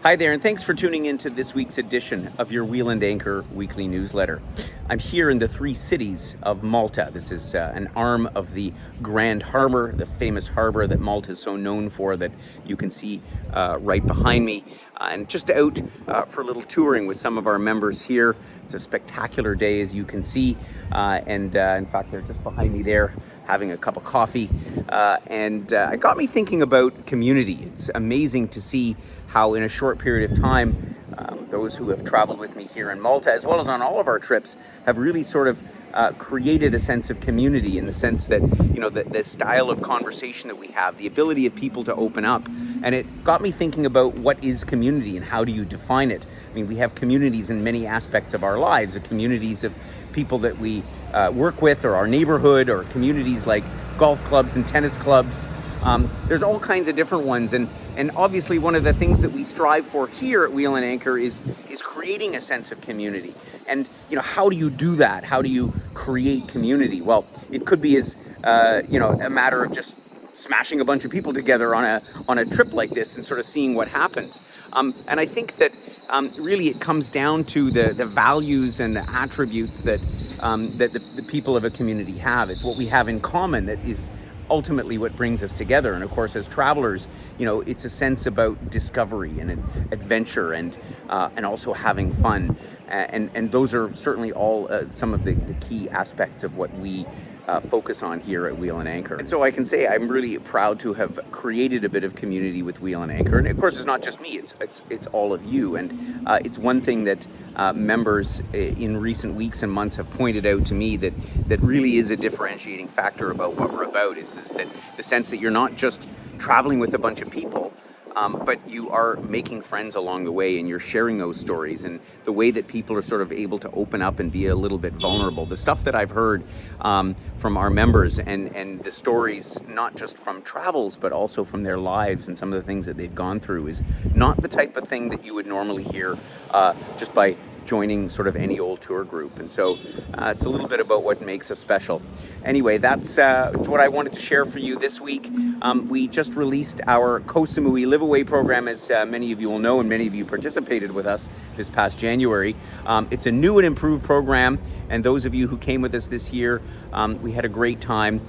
Hi there, and thanks for tuning into this week's edition of your Wheel and Anchor weekly newsletter. I'm here in the three cities of Malta. This is an arm of the Grand Harbor, the famous harbor that Malta is so known for, that you can see right behind me. And just out for a little touring with some of our members here. It's a spectacular day, as you can see. In fact, they're just behind me there, having a cup of coffee. It got me thinking about community. It's amazing to see how in a short period of time, those who have traveled with me here in Malta, as well as on all of our trips, have really sort of created a sense of community, in the sense that, you know, the style of conversation that we have, the ability of people to open up. And it got me thinking about what is community and how do you define it? I mean, we have communities in many aspects of our lives, the communities of people that we work with, or our neighborhood, or communities like golf clubs and tennis clubs. There's all kinds of different ones, and obviously one of the things that we strive for here at Wheel and Anchor is creating a sense of community. And you know, how do you do that? How do you create community? Well, it could be as a matter of just smashing a bunch of people together on a trip like this and sort of seeing what happens. And I think that really it comes down to the values and the attributes that the people of a community have. It's what we have in common that is ultimately what brings us together. And of course, as travelers, you know, it's a sense about discovery and adventure and also having fun. And those are certainly all some of the key aspects of what we focus on here at Wheel and Anchor. And so I can say I'm really proud to have created a bit of community with Wheel and Anchor. And of course, it's not just me, it's all of you. And it's one thing that members in recent weeks and months have pointed out to me that really is a differentiating factor about what we're about, is that the sense that you're not just traveling with a bunch of people, but you are making friends along the way, and you're sharing those stories, and the way that people are sort of able to open up and be a little bit vulnerable. The stuff that I've heard from our members, and the stories, not just from travels, but also from their lives and some of the things that they've gone through, is not the type of thing that you would normally hear just by joining sort of any old tour group. And so it's a little bit about what makes us special. Anyway, that's what I wanted to share for you this week. We just released our Koh Samui Live Away program, as many of you will know, and many of you participated with us this past January. It's a new and improved program, and those of you who came with us this year, we had a great time.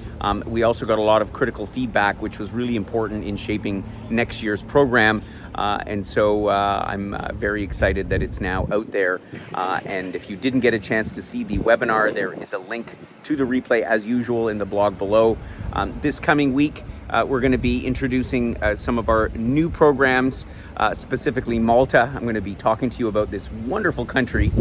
We also got a lot of critical feedback, which was really important in shaping next year's program. And so I'm very excited that it's now out there. And if you didn't get a chance to see the webinar, there is a link to the replay as usual in the blog below. This coming week, we're going to be introducing some of our new programs, specifically Malta. I'm going to be talking to you about this wonderful country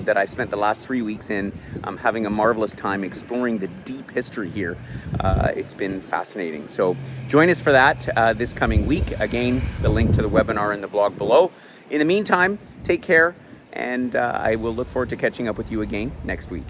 that I spent the last 3 weeks in, having a marvelous time exploring the deep history here. It's been fascinating. So join us for that this coming week. Again, the link to the webinar in the blog below. In the meantime, take care, and I will look forward to catching up with you again next week.